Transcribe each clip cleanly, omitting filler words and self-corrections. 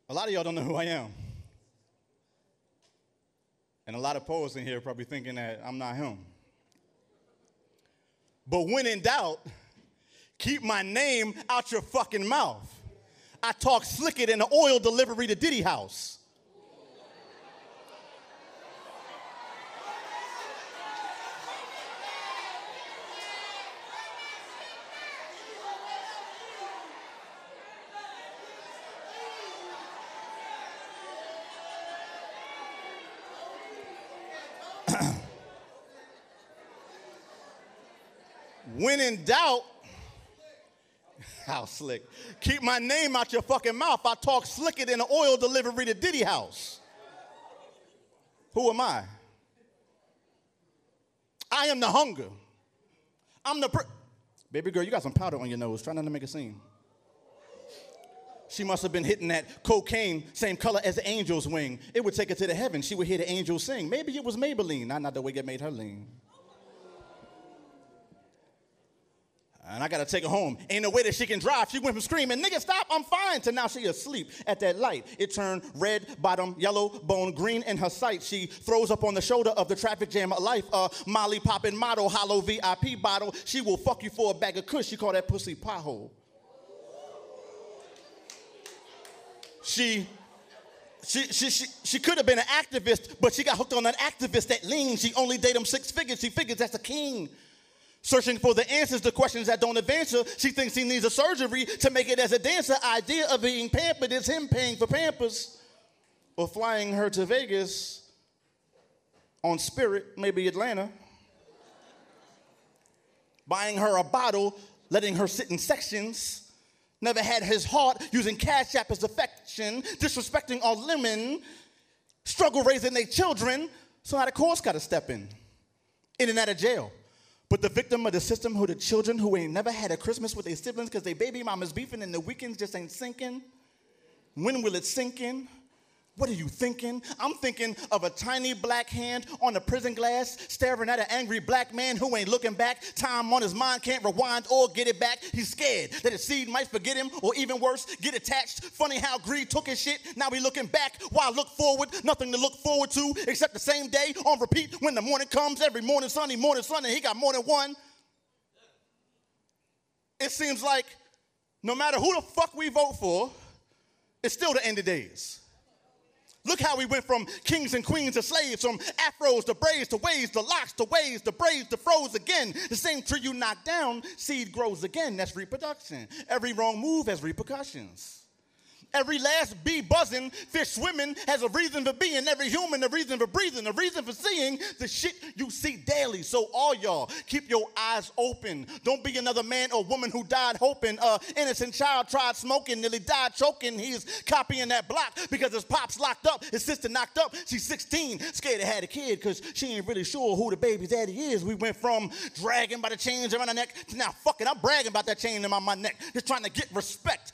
A lot of y'all don't know who I am. And a lot of poets in here are probably thinking that I'm not him. But when in doubt, keep my name out your fucking mouth. I talk slicker than the oil delivery to Diddy House. When in doubt, how slick. Keep my name out your fucking mouth. I talk slicker than the oil delivery to Diddy House. Who am I? I am the hunger. I'm the baby girl, you got some powder on your nose. Try not to make a scene. She must have been hitting that cocaine, same color as the angel's wing. It would take her to the heaven. She would hear the angels sing. Maybe it was Maybelline. Not the way it made her lean. And I got to take her home. Ain't no way that she can drive. She went from screaming, nigga, stop, I'm fine, to now she asleep at that light. It turned red bottom, yellow bone, green in her sight. She throws up on the shoulder of the traffic jam of life. Molly poppin' motto, hollow VIP bottle. She will fuck you for a bag of kush. She call that pussy pothole. She could have been an activist, but she got hooked on an activist that lean. She only date him 6 figures. She figures that's a king. Searching for the answers to questions that don't advance her. She thinks he needs a surgery to make it as a dancer. Idea of being pampered is him paying for Pampers. Or flying her to Vegas on Spirit, maybe Atlanta. Buying her a bottle, letting her sit in sections. Never had his heart, using Cash App as affection. Disrespecting all women. Struggle raising their children. So now the court's got to step in and out of jail. But the victim of the system who the children who ain't never had a Christmas with their siblings because their baby mama's beefing and the weekends just ain't sinking. When will it sink in? What are you thinking? I'm thinking of a tiny black hand on a prison glass staring at an angry black man who ain't looking back. Time on his mind can't rewind or get it back. He's scared that his seed might forget him or even worse, get attached. Funny how greed took his shit. Now we looking back while I look forward. Nothing to look forward to except the same day on repeat when the morning comes. Every morning sun, and he got more than one. It seems like no matter who the fuck we vote for, it's still the end of days. Look how we went from kings and queens to slaves, from afros to braids to waves to locks to waves to braids to froze again. The same tree you knock down, seed grows again. That's reproduction. Every wrong move has repercussions. Every last bee buzzing, fish swimming has a reason for being. Every human a reason for breathing, a reason for seeing the shit you see daily. So all y'all, keep your eyes open. Don't be another man or woman who died hoping. Innocent child tried smoking, nearly died choking. He's copying that block because his pop's locked up, his sister knocked up. She's 16, scared to have a kid because she ain't really sure who the baby's daddy is. We went from dragging by the chains around the neck to now fucking I'm bragging about that chain around my neck. Just trying to get respect.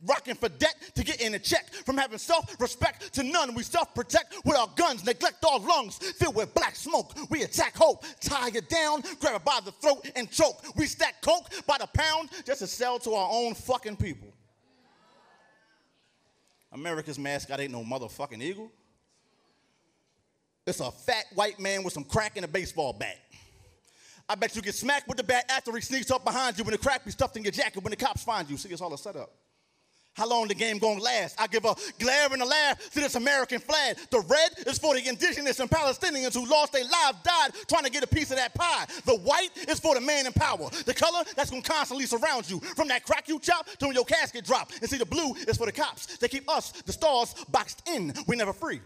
Rocking for debt to get in a check. From having self-respect to none. We self-protect with our guns. Neglect our lungs filled with black smoke. We attack hope. Tie it down. Grab it by the throat and choke. We stack coke by the pound just to sell to our own fucking people. America's mascot ain't no motherfucking eagle. It's a fat white man with some crack and a baseball bat. I bet you get smacked with the bat after he sneaks up behind you when the crack be stuffed in your jacket when the cops find you. See, it's all a setup. How long the game gonna last? I give a glare and a laugh to this American flag. The red is for the indigenous and Palestinians who lost their lives, died trying to get a piece of that pie. The white is for the man in power. The color that's gonna constantly surround you. From that crack you chop to when your casket drop. And see, the blue is for the cops. They keep us, the stars, boxed in. We never free.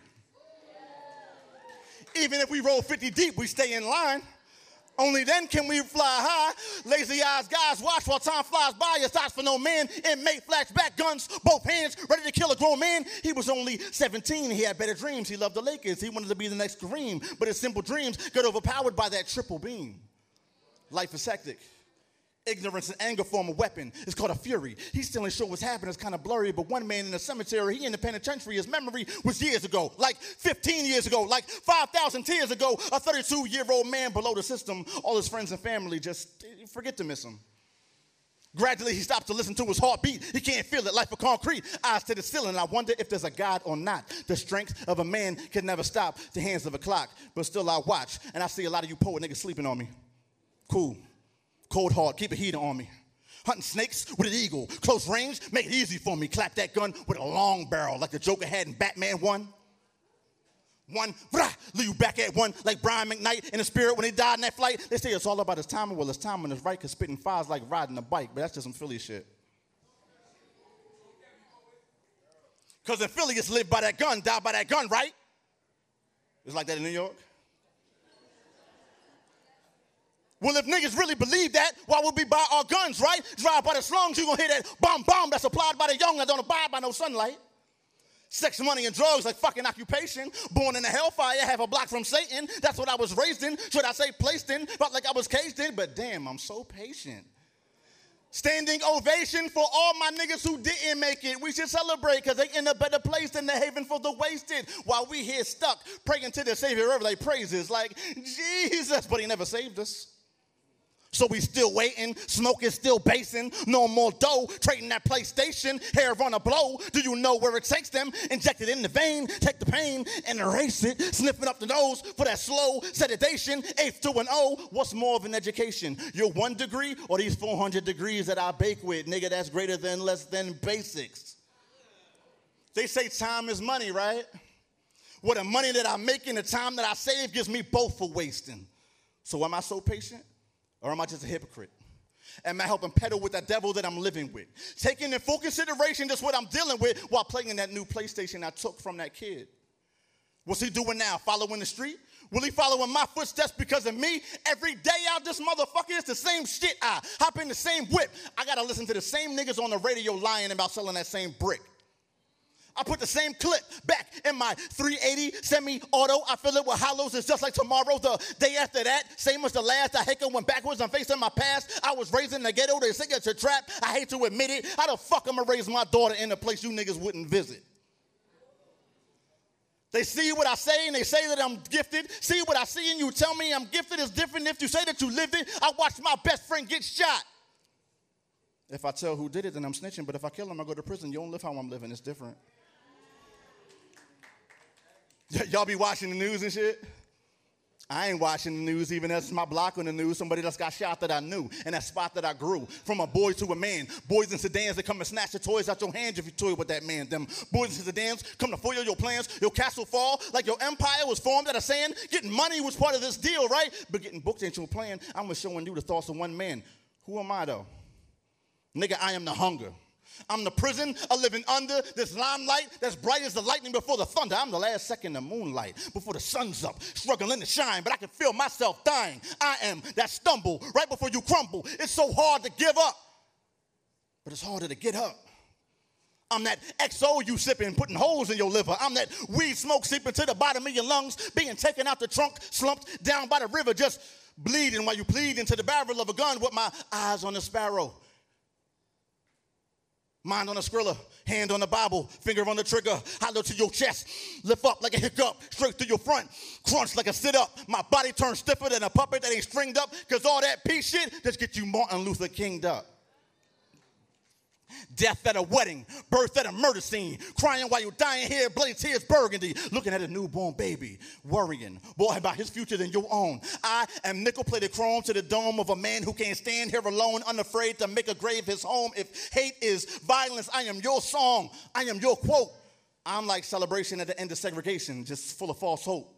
Even if we roll 50 deep, we stay in line. Only then can we fly high. Lazy eyes guys watch while time flies by. Your thoughts for no man. Inmate flashback guns, both hands, ready to kill a grown man. He was only 17. He had better dreams. He loved the Lakers. He wanted to be the next Kareem. But his simple dreams got overpowered by that triple beam. Life is hectic. Ignorance and anger form a weapon. It's called a fury. He still ain't sure what's happening. It's kind of blurry, but one man in the cemetery, he in the penitentiary, his memory was years ago, like 15 years ago, like 5,000 tears ago. A 32-year-old man below the system. All his friends and family just forget to miss him. Gradually, he stops to listen to his heartbeat. He can't feel it, life of concrete. Eyes to the ceiling. I wonder if there's a God or not. The strength of a man can never stop the hands of a clock. But still, I watch, and I see a lot of you poor niggas sleeping on me. Cool. Cold hard. Keep a heater on me. Hunting snakes with an eagle. Close range, make it easy for me. Clap that gun with a long barrel like the Joker had in Batman 1. One, leave you back at one, like Brian McKnight in the spirit when he died in that flight. They say it's all about his timing. Well, his timing is right, because spitting fire's like riding a bike, but that's just some Philly shit. Because in Philly, it's live by that gun, die by that gun, right? It's like that in New York. Well, if niggas really believe that, why would we buy our guns, right? Drive by the slums, you gonna hear that bomb bomb that's applied by the young that don't abide by no sunlight. Sex, money, and drugs like fucking occupation. Born in the hellfire, half a block from Satan. That's what I was raised in. Should I say placed in? Felt like I was caged in, but damn, I'm so patient. Standing ovation for all my niggas who didn't make it. We should celebrate, because they in a better place than the haven for the wasted. While we here stuck, praying to the Savior ever like praises, like Jesus, but he never saved us. So we still waiting, smoke is still basing, no more dough, trading that PlayStation, hair on a blow. Do you know where it takes them? Inject it in the vein, take the pain and erase it, sniffing up the nose for that slow sedation, 8th to an O. What's more of an education? Your 1 degree or these 400 degrees that I bake with? Nigga, that's greater than less than basics. They say time is money, right? Well, the money that I make and the time that I save gives me both for wasting. So am I so patient? Or am I just a hypocrite? Am I helping peddle with that devil that I'm living with? Taking in full consideration just what I'm dealing with while playing that new PlayStation I took from that kid. What's he doing now? Following the street? Will he follow in my footsteps because of me? Every day out this motherfucker, it's the same shit. I hop in the same whip. I got to listen to the same niggas on the radio lying about selling that same brick. I put the same clip back in my 380 semi-auto. I fill it with hollows. It's just like tomorrow. The day after that, same as the last. I hate going backwards. I'm facing my past. I was raised in the ghetto. They think it's a trap. I hate to admit it. How the fuck am I raise my daughter in a place you niggas wouldn't visit? They see what I say and they say that I'm gifted. See what I see and you tell me I'm gifted. It's different if you say that you lived it. I watched my best friend get shot. If I tell who did it, then I'm snitching. But if I kill him, I go to prison. You don't live how I'm living. It's different. Y'all be watching the news and shit? I ain't watching the news even as my block on the news. Somebody that's got shot that I knew in that spot that I grew. From a boy to a man. Boys in sedans that come and snatch the toys out your hands if you toy with that man. Them boys in sedans come to foil your plans. Your castle fall like your empire was formed out of sand. Getting money was part of this deal, right? But getting booked ain't your plan. I'm just showing you the thoughts of one man. Who am I though? Nigga, I am the hunger. I'm the prison of living under this limelight that's bright as the lightning before the thunder. I'm the last second of moonlight before the sun's up, struggling to shine, but I can feel myself dying. I am that stumble right before you crumble. It's so hard to give up, but it's harder to get up. I'm that XO you sipping, putting holes in your liver. I'm that weed smoke seeping to the bottom of your lungs, being taken out the trunk, slumped down by the river, just bleeding while you plead into the barrel of a gun with my eyes on the sparrow. Mind on a skrilla, hand on the Bible, finger on the trigger, hollow to your chest, lift up like a hiccup, straight to your front, crunch like a sit-up. My body turns stiffer than a puppet that ain't stringed up, because all that peace shit just get you Martin Luther King'd up. Death at a wedding, birth at a murder scene, crying while you're dying here, bloody tears burgundy, looking at a newborn baby, worrying more about his future than your own. I am nickel-plated chrome to the dome of a man who can't stand here alone, unafraid to make a grave his home. If hate is violence, I am your song, I am your quote. I'm like celebration at the end of segregation, just full of false hope.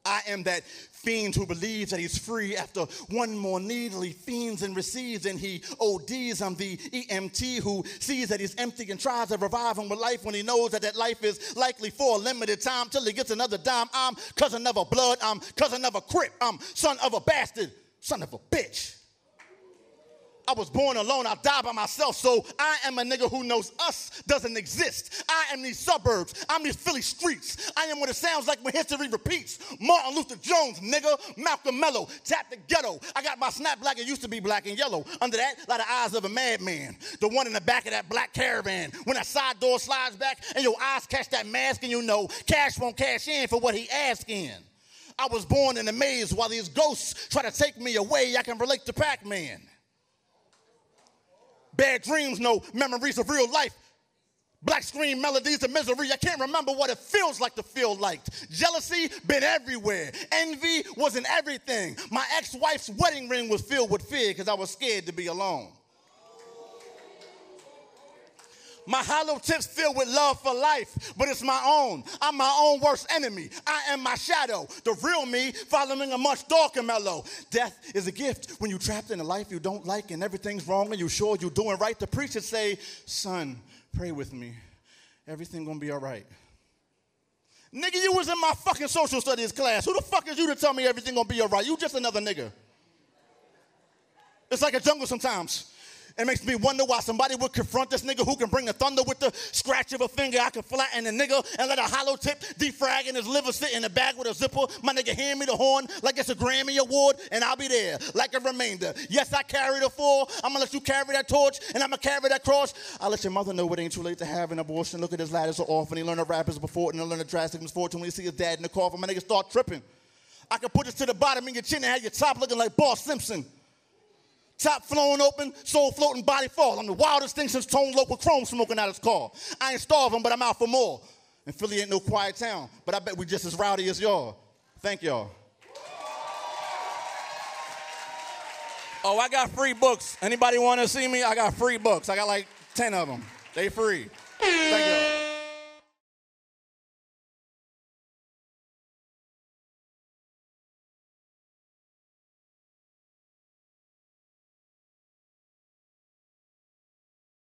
I am that fiend who believes that he's free after one more needle he fiends and receives and he ODs. I'm the EMT who sees that he's empty and tries to revive him with life when he knows that life is likely for a limited time till he gets another dime. I'm cousin of a blood, I'm cousin of a crip, I'm son of a bastard, son of a bitch. I was born alone, I'll die by myself, so I am a nigga who knows us doesn't exist. I am these suburbs, I'm these Philly streets. I am what it sounds like when history repeats. Martin Luther Jones, nigga, Malcolm Mello, tap the ghetto. I got my snap black, it used to be black and yellow. Under that, like the eyes of a madman. The one in the back of that black caravan. When that side door slides back and your eyes catch that mask and you know cash won't cash in for what he asking. I was born in a maze while these ghosts try to take me away. I can relate to Pac-Man. Bad dreams, no memories of real life. Black screen melodies of misery. I can't remember what it feels like to feel liked. Jealousy been everywhere. Envy was in everything. My ex-wife's wedding ring was filled with fear because I was scared to be alone. My hollow tips filled with love for life, but it's my own. I'm my own worst enemy. I am my shadow. The real me following a much darker Mello. Death is a gift when you're trapped in a life you don't like and everything's wrong and you're sure you're doing right. The preacher say, son, pray with me. Everything gonna be all right. Nigga, you was in my fucking social studies class. Who the fuck is you to tell me everything gonna be all right? You just another nigga. It's like a jungle sometimes. It makes me wonder why somebody would confront this nigga who can bring the thunder with the scratch of a finger. I can flatten the nigga and let a hollow tip defrag and his liver sit in the bag with a zipper. My nigga hand me the horn like it's a Grammy award, and I'll be there like a remainder. Yes, I carry the 4. I'm gonna let you carry that torch, and I'm gonna carry that cross. I'll let your mother know it ain't too late to have an abortion. Look at his lad as an orphan. He learned the rappers before and he learned the drastic misfortune when he see his dad in the coffin. My nigga start tripping. I can put this to the bottom of your chin and have your top looking like Boss Simpson. Top flowing open, soul floating, body fall. I'm the wildest thing since Tone Loc with Chrome smoking out his car. I ain't starving, but I'm out for more. And Philly ain't no quiet town, but I bet we just as rowdy as y'all. Thank y'all. Oh, I got free books. Anybody want to see me? I got free books. I got like 10 of them. They free. Thank y'all.